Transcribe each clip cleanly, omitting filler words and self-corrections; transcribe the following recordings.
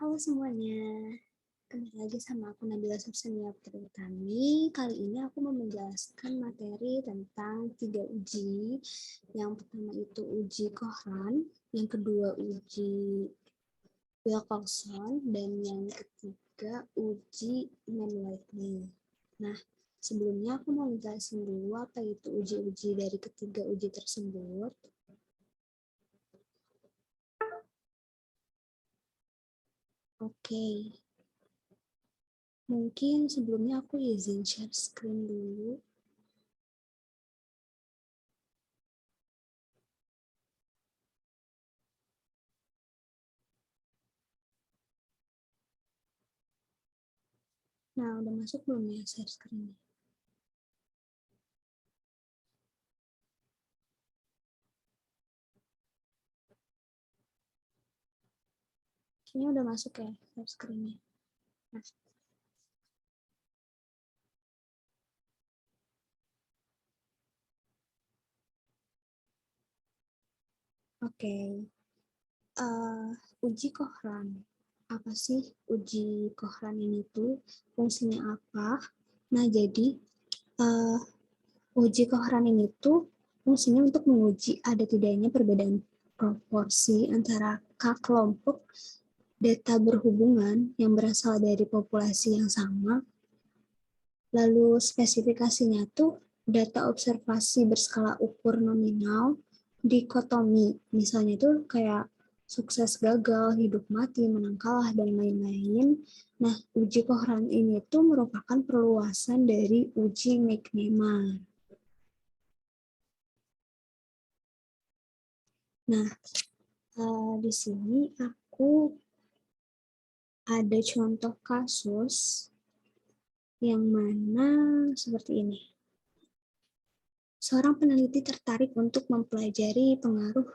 Halo semuanya, kembali lagi sama aku Nabila Sursania Putri Utami. Kali ini aku mau menjelaskan materi tentang 3 uji. Yang pertama itu uji Kohran, yang kedua uji Wilcoxon, dan yang ketiga uji Mann-Whiteley. Nah, sebelumnya aku mau menjelaskan dulu apa itu uji-uji dari ketiga uji tersebut. Oke. Mungkin sebelumnya aku izin share screen dulu. Nah, udah masuk belum ya share screen? Kayaknya udah masuk ya share screen-nya. Nah, oke. Uji Kohran. Apa sih uji Kohran ini tuh? Fungsinya apa? Nah, jadi uh, uji Kohran ini tuh fungsinya untuk menguji ada tidaknya perbedaan proporsi antara kelompok data berhubungan yang berasal dari populasi yang sama. Lalu spesifikasinya tuh data observasi berskala ukur nominal, dikotomi, misalnya itu kayak sukses gagal, hidup mati, menang kalah, dan lain-lain. Nah, uji Kohran ini tuh merupakan perluasan dari uji McNeman. Nah, di sini aku ada contoh kasus yang mana seperti ini. Seorang peneliti tertarik untuk mempelajari pengaruh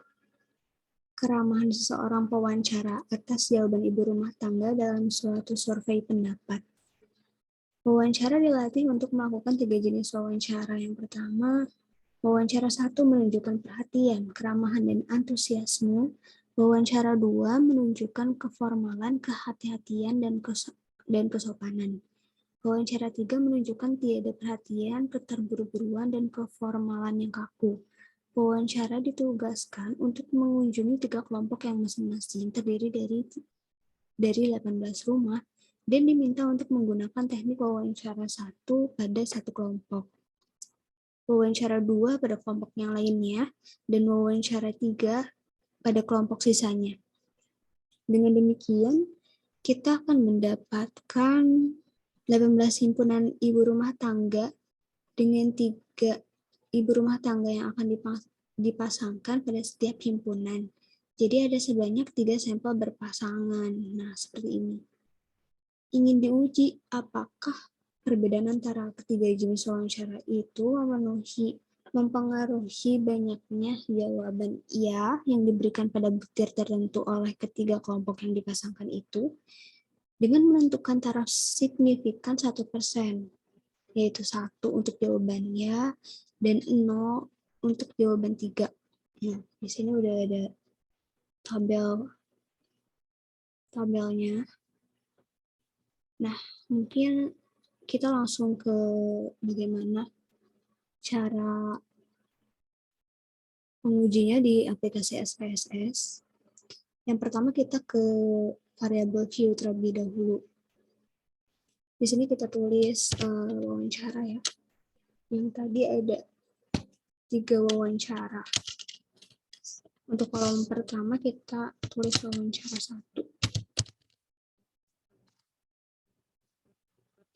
keramahan seseorang pewawancara atas jawaban ibu rumah tangga dalam suatu survei pendapat. Wawancara dilatih untuk melakukan 3 jenis wawancara. Yang pertama, wawancara 1 menunjukkan perhatian, keramahan, dan antusiasme. Wawancara 2 menunjukkan keformalan, kehati-hatian, dan kesopanan. Wawancara 3 menunjukkan tiada perhatian, keterburu-buruan, dan keformalan yang kaku. Wawancara ditugaskan untuk mengunjungi 3 kelompok yang masing-masing terdiri dari 18 rumah dan diminta untuk menggunakan teknik wawancara 1 pada satu kelompok, wawancara 2 pada kelompok yang lainnya, dan wawancara 3 pada kelompok sisanya. Dengan demikian, kita akan mendapatkan 18 himpunan ibu rumah tangga dengan 3 ibu rumah tangga yang akan dipasangkan pada setiap himpunan. Jadi ada sebanyak 3 sampel berpasangan. Nah, seperti ini. Ingin diuji apakah perbedaan antara ketiga jenis wawancara itu mempengaruhi banyaknya jawaban iya yang diberikan pada butir tertentu oleh ketiga kelompok yang dipasangkan itu dengan menentukan taraf signifikan 1%, yaitu 1 untuk jawabannya dan 0 untuk jawaban 3. Nah, di sini udah ada tabelnya. Nah, mungkin kita langsung ke bagaimana cara mengujinya di aplikasi SPSS. Yang pertama kita ke variabel view terlebih dahulu. Di sini kita tulis wawancara ya. Yang tadi ada 3 wawancara. Untuk kolom pertama kita tulis wawancara 1.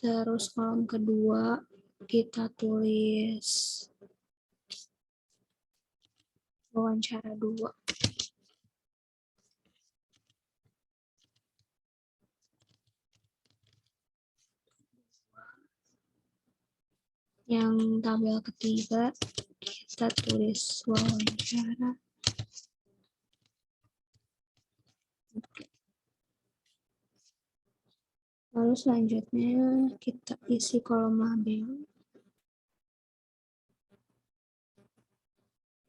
Terus kolom kedua kita tulis wawancara 2. Yang tabel ketiga kita tulis wawancara. Lalu selanjutnya kita isi kolom label.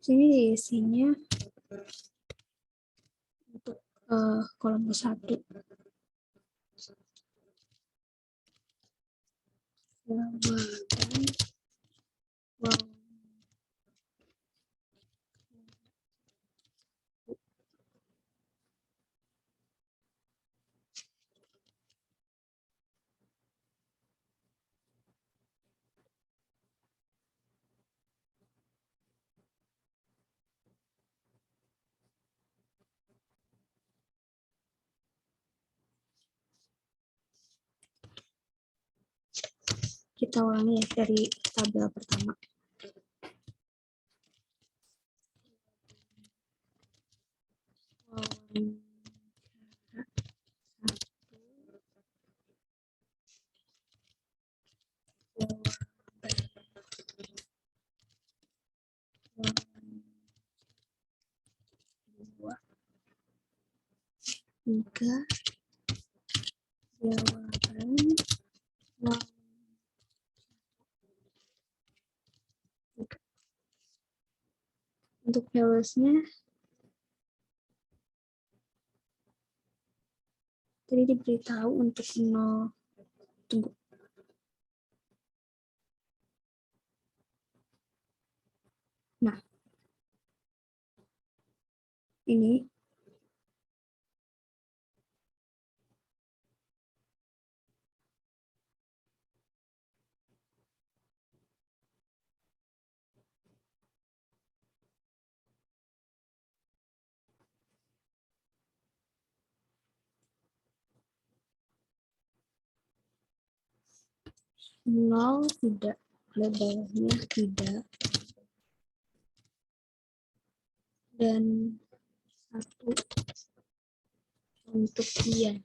Sini diisinya untuk kolom ke-1. jawaban wawancara. Kita ulangi ya dari tabel pertama. Tiga jawaban untuk values-nya tadi diberitahu untuk 0. Tunggu. Nah, ini nol tidak, labelnya tidak, dan 1 untuk iya.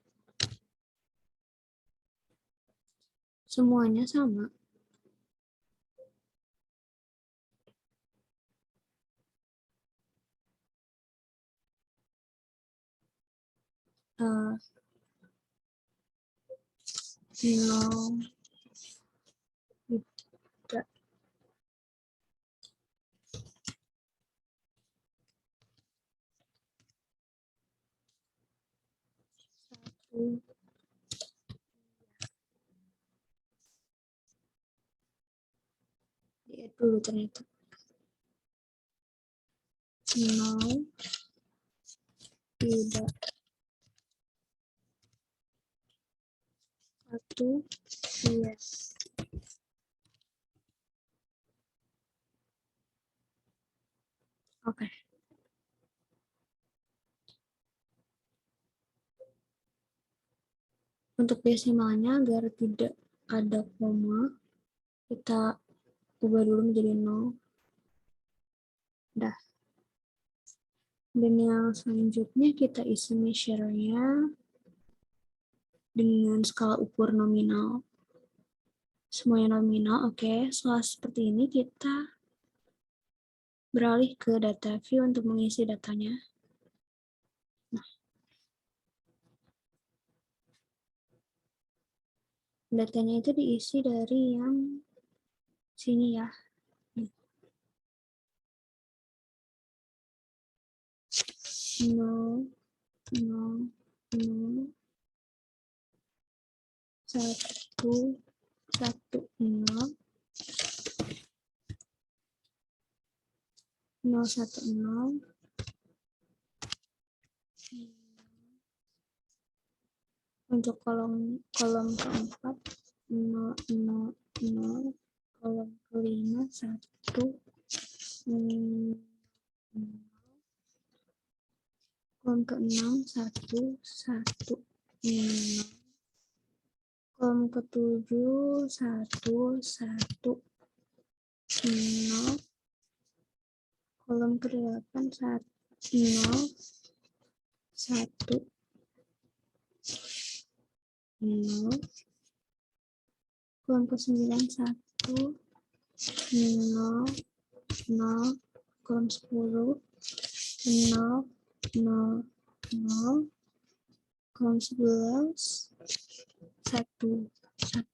Semuanya sama. Nol tidak, 1 lihat dulu ternyata 0 tidak, 1 yes. Oke. Untuk desimalnya agar tidak ada koma, kita ubah dulu menjadi 0. Dah. Dan yang selanjutnya kita isi measure-nya dengan skala ukur nominal. Semuanya nominal, oke. Setelah seperti ini kita beralih ke data view untuk mengisi datanya. Nah, datanya itu diisi dari yang sini ya. 0, 0, 0, 1, 1, 0, 0, 1, 0, untuk kolom keempat 0, 0, 0, kolom kelima 1, 0, kolom keenam 1, 1, 0, kolom ketujuh 1, 1, 0, kolom ke-8 1, 0, 1, 0, kolom ke-9 1, 0, 0, kolom 10 0, 0, 0, kolom 11 1, 1, 1,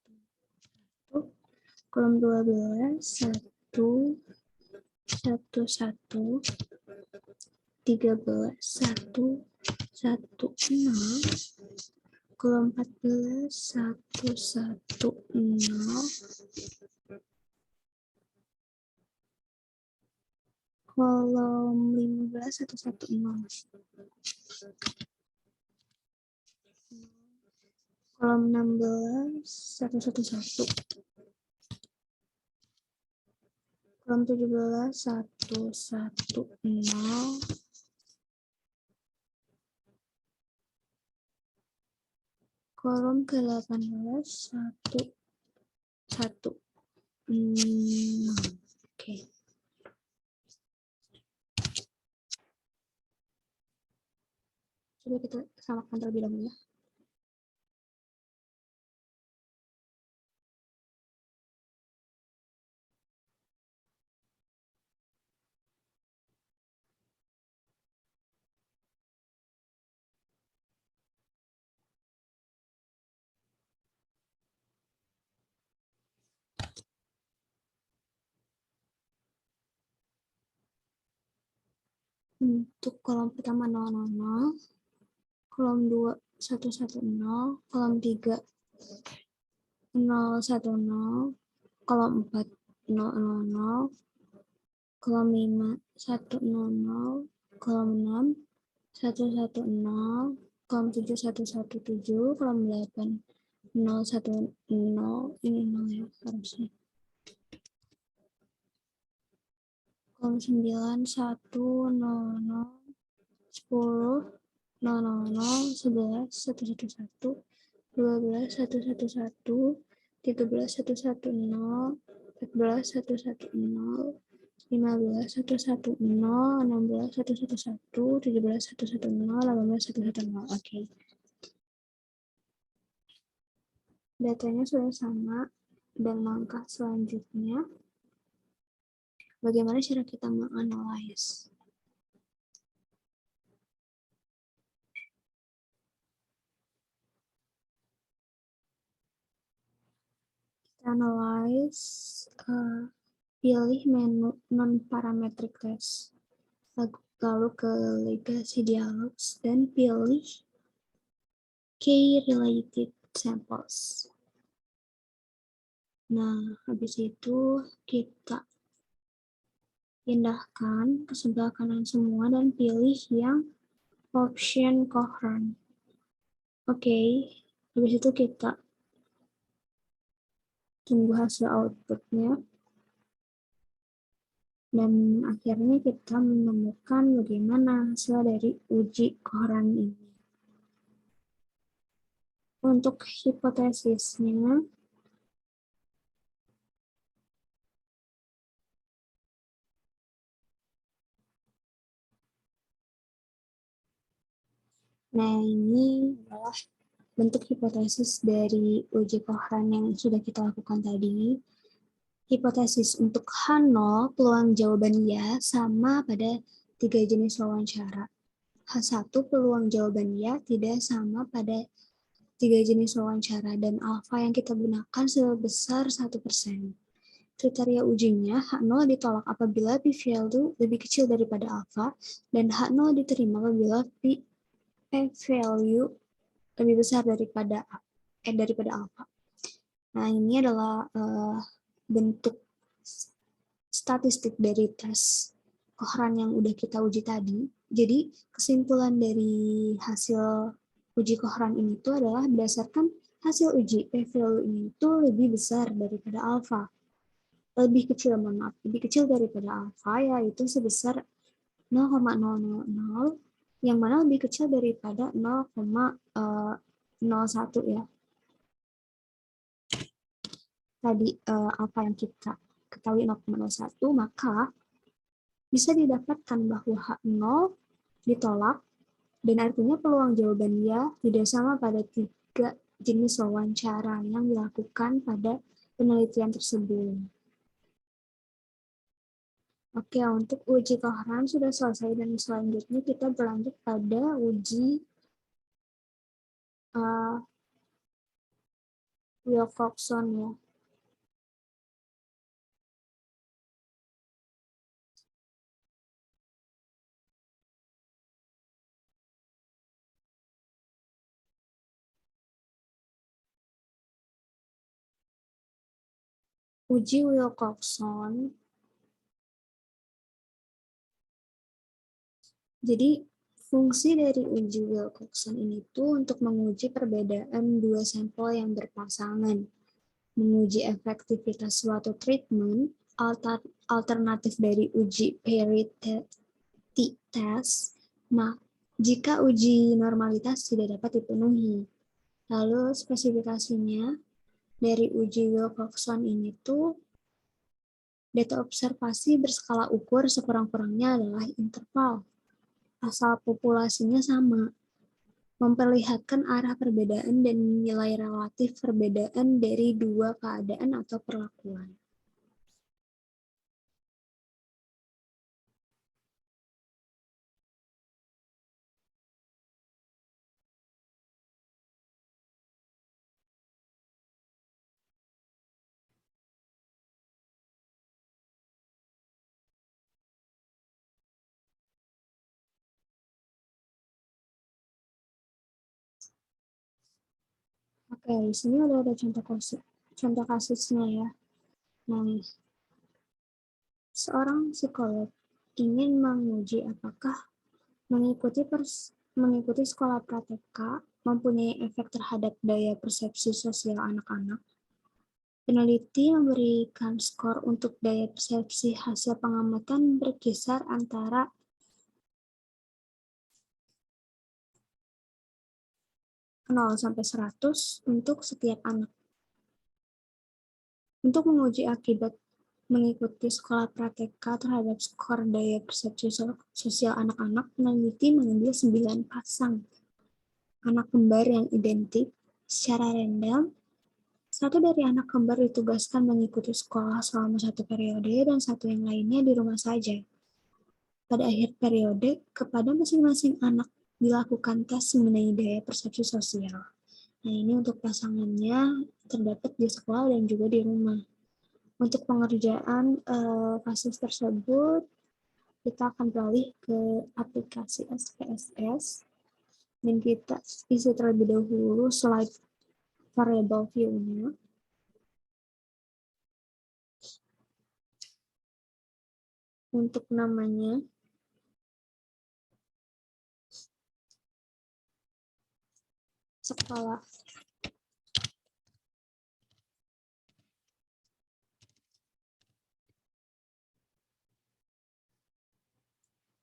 kolom 12 1, 1, 1, 13 1, 1, 0, kolom 14 1, 1, 0, kolom 15 110, kolom 16 111, kolom 17 110, kolom ke-18 1 Oke. Coba kita samakan terlebih dahulu ya. Untuk kolom pertama 000, kolom 2 110, kolom 3 010, kolom 4 000, kolom 5 100, kolom 6 110, kolom 7 117, kolom 8 010, ini 0 ya harusnya. Kolom 9 100, 10 000, 11 111, 12 111, 13 110, 14 110, 15 110, 16 111, 17 110, 18 110. Oke. Datanya sudah sama, dan langkah selanjutnya bagaimana cara kita menganalisis? Analyze, pilih menu non-parametric test, lalu ke legacy dialogs, dan pilih key related samples. Nah, habis itu kita pindahkan ke sebelah kanan semua dan pilih yang option coherent. Oke, habis itu kita tunggu hasil outputnya. Dan akhirnya kita menemukan bagaimana hasil dari uji koheran ini. Untuk hipotesisnya, nah ini adalah bentuk hipotesis dari uji koheran yang sudah kita lakukan tadi. Hipotesis untuk H0, peluang jawaban ya sama pada 3 jenis wawancara. H1, peluang jawaban ya tidak sama pada 3 jenis wawancara, dan alfa yang kita gunakan sebesar 1%. Kriteria ujinya, H0 ditolak apabila p-value lebih kecil daripada alfa, dan H0 diterima apabila p-value lebih besar daripada alfa. Nah, ini adalah bentuk statistik dari tes koheran yang udah kita uji tadi. Jadi, kesimpulan dari hasil uji koheran ini itu adalah berdasarkan hasil uji, p-value ini itu lebih besar daripada alfa. Lebih kecil daripada alfa, yaitu sebesar 0,000, yang mana lebih kecil daripada 0,01 ya. Tadi alfa yang kita ketahui 0,01, maka bisa didapatkan bahwa H0 ditolak, dan artinya peluang jawaban ya tidak sama pada 3 jenis wawancara yang dilakukan pada penelitian tersebut. Oke, untuk uji koheran sudah selesai, dan selanjutnya kita berlanjut pada uji Wilcoxon ya. uji Wilcoxon. Jadi fungsi dari uji Wilcoxon ini tuh untuk menguji perbedaan dua sampel yang berpasangan, menguji efektivitas suatu treatment, alternatif dari uji parity test, jika uji normalitas tidak dapat dipenuhi. Lalu spesifikasinya dari uji Wilcoxon ini tuh data observasi berskala ukur sekurang-kurangnya adalah interval. Asal populasinya sama, memperlihatkan arah perbedaan dan nilai relatif perbedaan dari dua keadaan atau perlakuan. Oke, di sini udah ada contoh kasusnya ya. Nah, seorang psikolog ingin menguji apakah mengikuti sekolah pratika mempunyai efek terhadap daya persepsi sosial anak-anak. Peneliti memberikan skor untuk daya persepsi hasil pengamatan berkisar antara 0 sampai 100 untuk setiap anak. Untuk menguji akibat mengikuti sekolah pratika terhadap skor daya persepsi sosial anak-anak, peneliti mengambil 9 pasang anak kembar yang identik secara random. Satu dari anak kembar ditugaskan mengikuti sekolah selama satu periode dan satu yang lainnya di rumah saja. Pada akhir periode, kepada masing-masing anak dilakukan tes mengenai daya persepsi sosial. Nah, ini untuk pasangannya terdapat di sekolah dan juga di rumah. Untuk pengerjaan kasus tersebut, kita akan beralih ke aplikasi SPSS, dan kita isi terlebih dahulu slide variable view-nya. Untuk namanya, sekolah.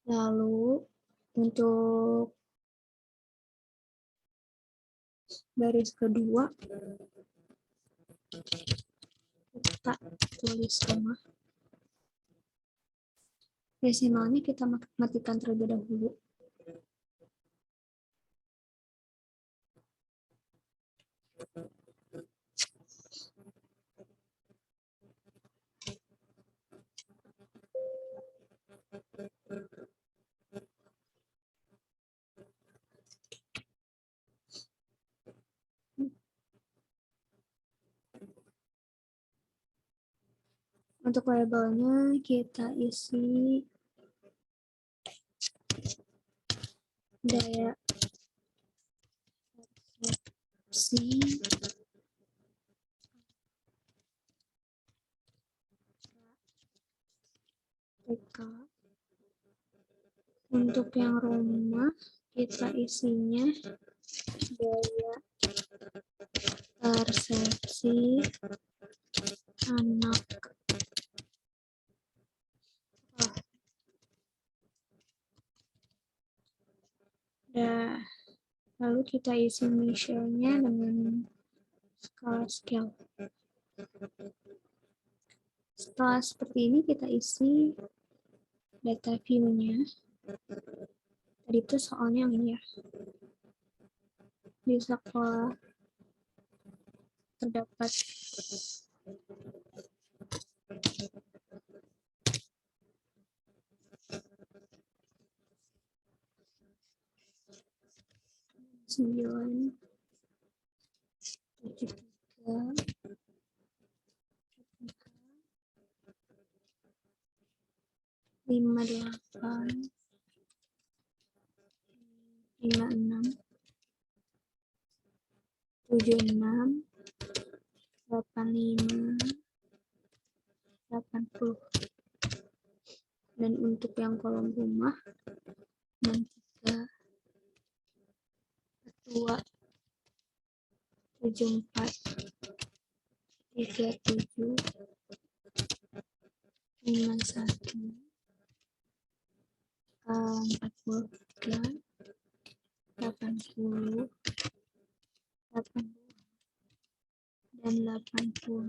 Lalu untuk baris kedua, kita tulis koma. Desimalnya kita matikan terlebih dahulu. Untuk labelnya kita isi daya persepsi TK. Untuk yang rumah kita isinya daya persepsi anak. Lalu kita isi misalnya dengan skala scale. Setelah seperti ini kita isi data view-nya. Tadi itu soalnya ini ya. Di sekolah terdapat sembilan, 7, 3, 5, 8, 5, 6, 7, 6, 8, 5, 80. Dan untuk yang kolom rumah 63, 42, 74, 37, 51, 43, 80, 80 dan 80.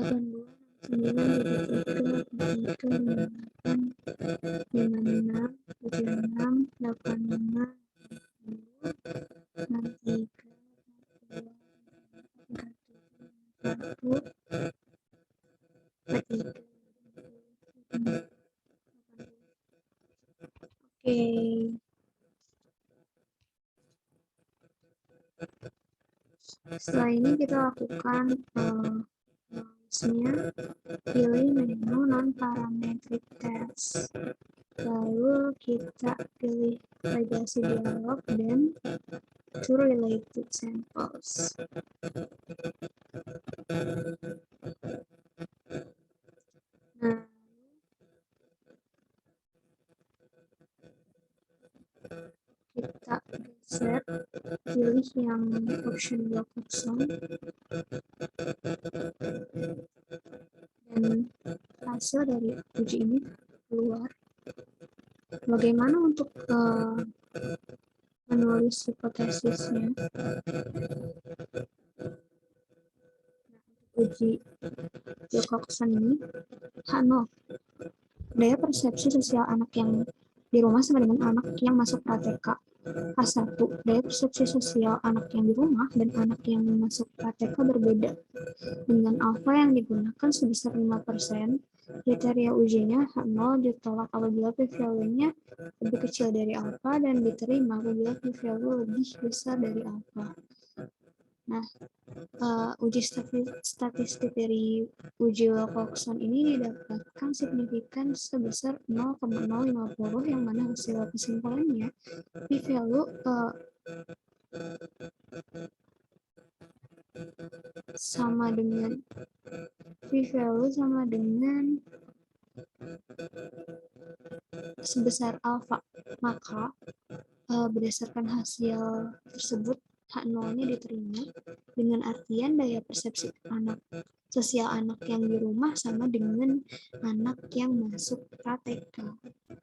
82, 9, 73, 54, 56, 76, 85, 63, 1, 43. Oke. Setelah ini kita lakukan pilih menu non-parametric test. Lalu kita pilih validasi dialog dan two related samples. Nah, kita geser, pilih yang option blok kosong, dan hasil dari uji ini keluar. Bagaimana untuk menulis hipotesisnya? Uji Wilcoxon ini H0. Daya persepsi sosial anak yang di rumah sama dengan anak yang masuk pratek. H1. Daya persepsi sosial anak yang di rumah dan anak yang masuk pratek berbeda. Dengan alfa yang digunakan sebesar 5%, kriteria ujinya H0 ditolak apabila p-value-nya lebih kecil dari alfa dan diterima apabila p-value lebih besar dari alfa. Nah, uji statistik dari uji Wilcoxon ini didapatkan signifikan sebesar 0,050 yang mana hasil kesimpulannya p-value sama dengan sebesar alfa. Maka berdasarkan hasil tersebut H0-nya diterima dengan artian daya persepsi sosial anak yang di rumah sama dengan anak yang masuk pratek.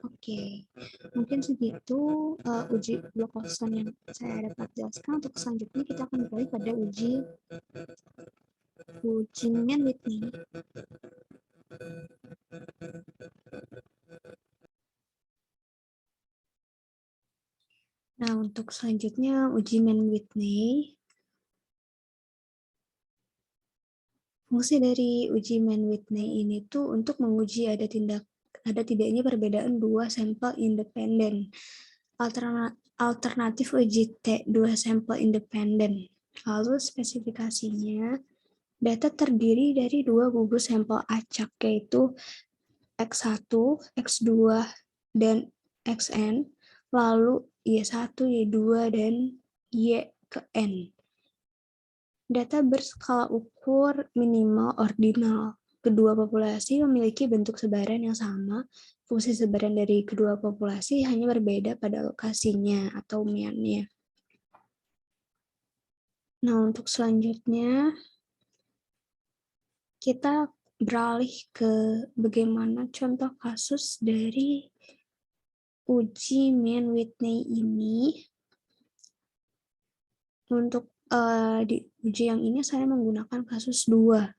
Oke, mungkin segitu uji Wilcoxon yang saya dapat jelaskan. Untuk selanjutnya kita akan beralih pada uji Mann-Whitney. Nah, untuk selanjutnya uji Mann-Whitney. Fungsi dari uji Mann-Whitney ini tuh untuk menguji ada tidaknya perbedaan dua sampel independen. Alternatif uji T, dua sampel independen. Lalu spesifikasinya, data terdiri dari dua gugus sampel acak, yaitu X1, X2, dan XN, lalu Y1, Y2, dan Y ke N. Data berskala ukur minimal ordinal. Kedua populasi memiliki bentuk sebaran yang sama. Fungsi sebaran dari kedua populasi hanya berbeda pada lokasinya atau meannya. Nah, untuk selanjutnya kita beralih ke bagaimana contoh kasus dari uji Mann-Whitney ini. Untuk di uji yang ini saya menggunakan kasus 2.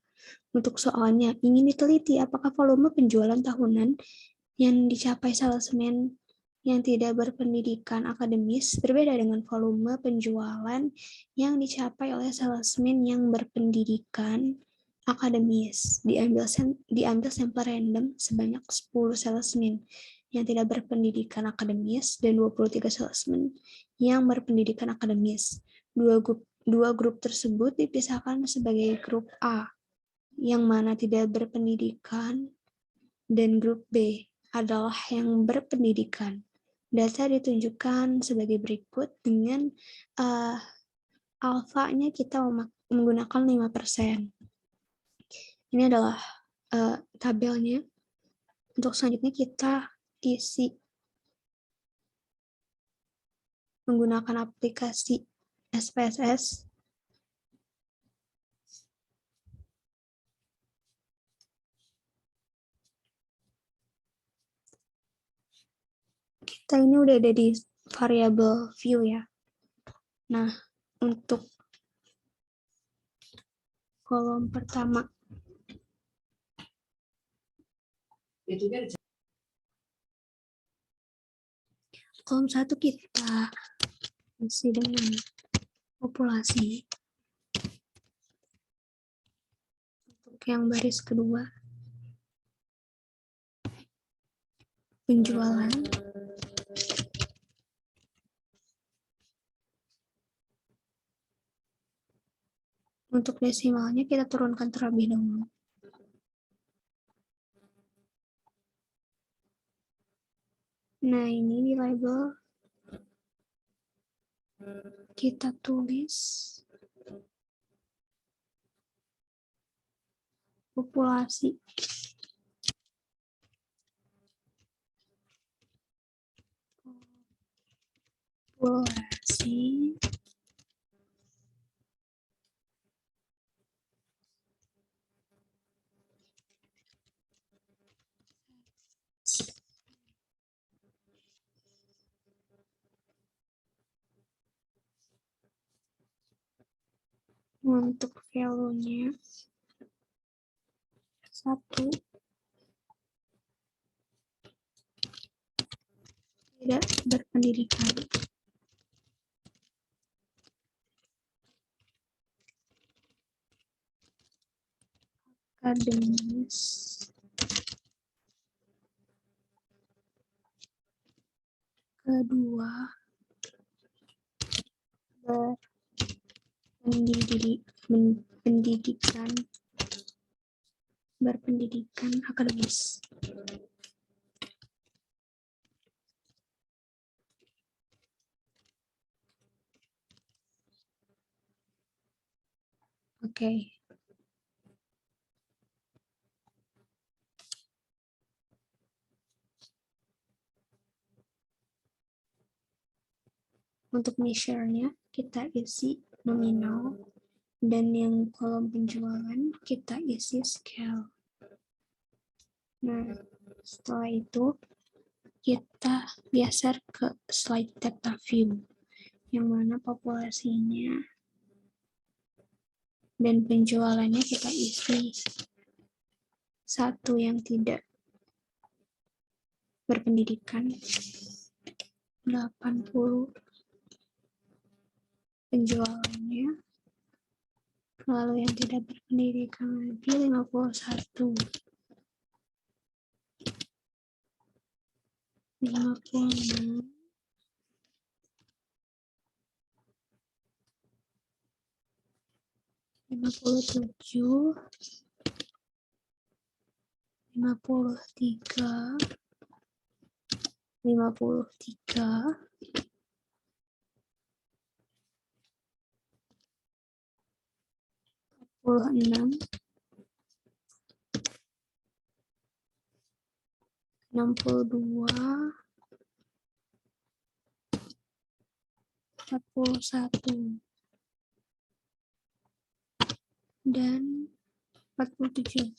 Untuk soalnya, ingin diteliti apakah volume penjualan tahunan yang dicapai salesman yang tidak berpendidikan akademis berbeda dengan volume penjualan yang dicapai oleh salesman yang berpendidikan akademis. Diambil sampel random sebanyak 10 salesman yang tidak berpendidikan akademis dan 23 salesman yang berpendidikan akademis. Dua grup tersebut dipisahkan sebagai grup A, yang mana tidak berpendidikan, dan grup B adalah yang berpendidikan. Data ditunjukkan sebagai berikut dengan alfanya kita menggunakan 5%. Ini adalah tabelnya. Untuk selanjutnya kita isi menggunakan aplikasi SPSS. Kita ini udah ada di variable view ya. Nah, untuk kolom pertama, kolom 1 kita isi dengan populasi. Untuk yang baris kedua, penjualan. Untuk desimalnya kita turunkan terlebih dahulu. Nah, ini di label kita tulis populasi. Populasi untuk value-nya 1 tidak berpendidikan. Akademis. Kedua, berpendidikan akademis. Oke. Untuk measure-nya kita isi nominal, dan yang kolom penjualan kita isi scale. Nah, setelah itu kita geser ke slide data view, yang mana populasinya dan penjualannya kita isi 1 yang tidak berpendidikan, 80 penjualannya, lalu yang tidak berpendidikan lagi 51, 56, 57, 53, 56, 62, 41, dan 47.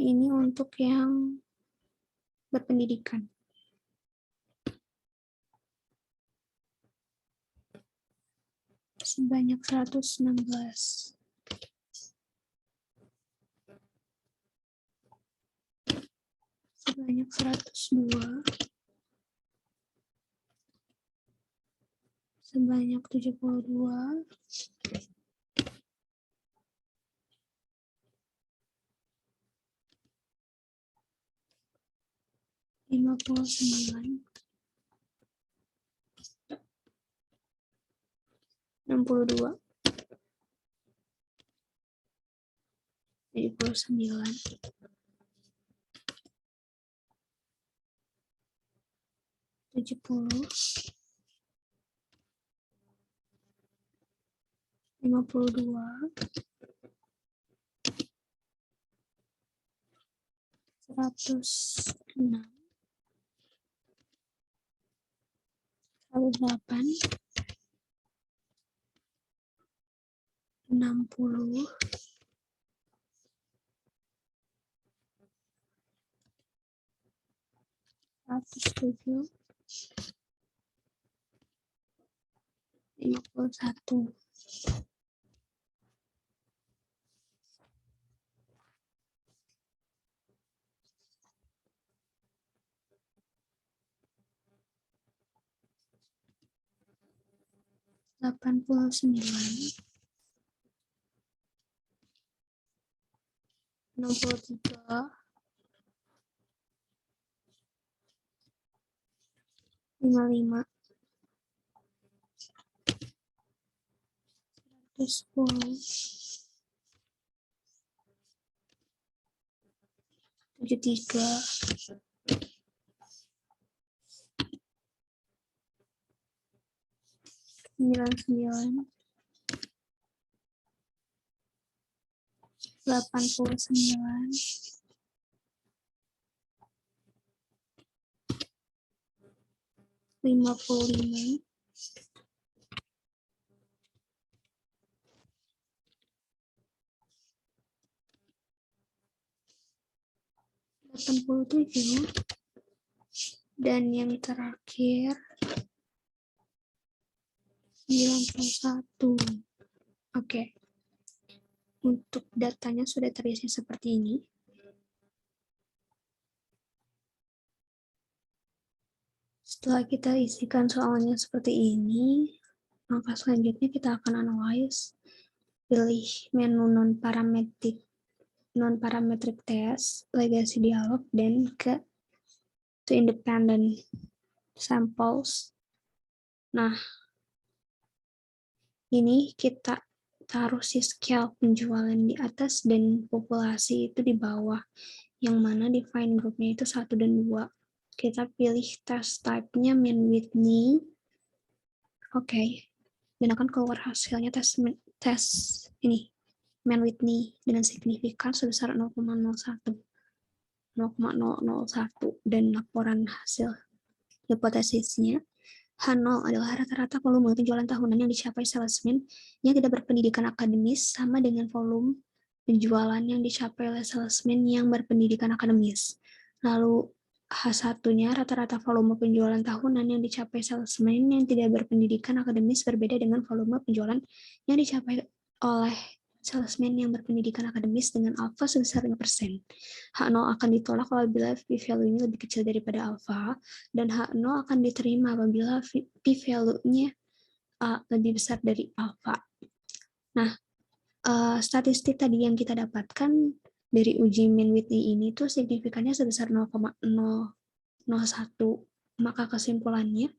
Ini untuk yang berpendidikan. Sebanyak 116. Sebanyak 102. Sebanyak 72. Lima puluh 62. 79. 70. 52, 106, 108, 60, 107, 51, 89, 63, 55, 110, 73, 99, 89, 55, 87, dan yang terakhir 91. Oke. Untuk datanya sudah terisi seperti ini. Setelah kita isikan soalnya seperti ini, maka selanjutnya kita akan analyze. Pilih menu non-parametric test, legacy dialog, dan ke to independent samples. Nah, ini kita taruh si scale penjualan di atas dan populasi itu di bawah, yang mana define groupnya itu 1 dan 2. Kita pilih test type-nya min Whitney. Oke. Dan akan keluar hasilnya tes ini, min Whitney dengan signifikan sebesar 0,01. Dan laporan hasil hipotesisnya, H0 adalah rata-rata volume penjualan tahunan yang dicapai salesman yang tidak berpendidikan akademis sama dengan volume penjualan yang dicapai oleh salesman yang berpendidikan akademis. Lalu H1-nya rata-rata volume penjualan tahunan yang dicapai salesman yang tidak berpendidikan akademis berbeda dengan volume penjualan yang dicapai oleh salesman yang berpendidikan akademis dengan alfa sebesar 5%. H0 akan ditolak apabila p-value-nya lebih kecil daripada alfa, dan H0 akan diterima apabila p-value-nya lebih besar dari alfa. Nah, statistik tadi yang kita dapatkan dari uji min Whitney ini tuh signifikannya sebesar 0,001. Maka kesimpulannya,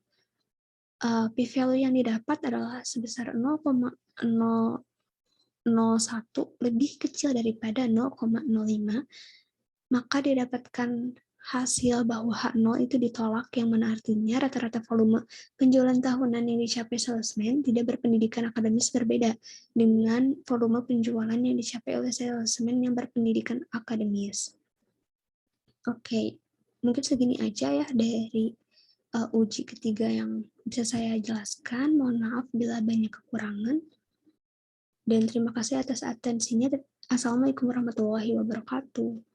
p-value yang didapat adalah sebesar 0,001 lebih kecil daripada 0,05, maka didapatkan hasil bahwa H0 itu ditolak, yang mana artinya rata-rata volume penjualan tahunan yang dicapai salesman tidak berpendidikan akademis berbeda dengan volume penjualan yang dicapai oleh salesman yang berpendidikan akademis. Oke, mungkin segini aja ya dari uji ketiga yang bisa saya jelaskan. Mohon maaf bila banyak kekurangan. Dan terima kasih atas atensinya. Assalamualaikum warahmatullahi wabarakatuh.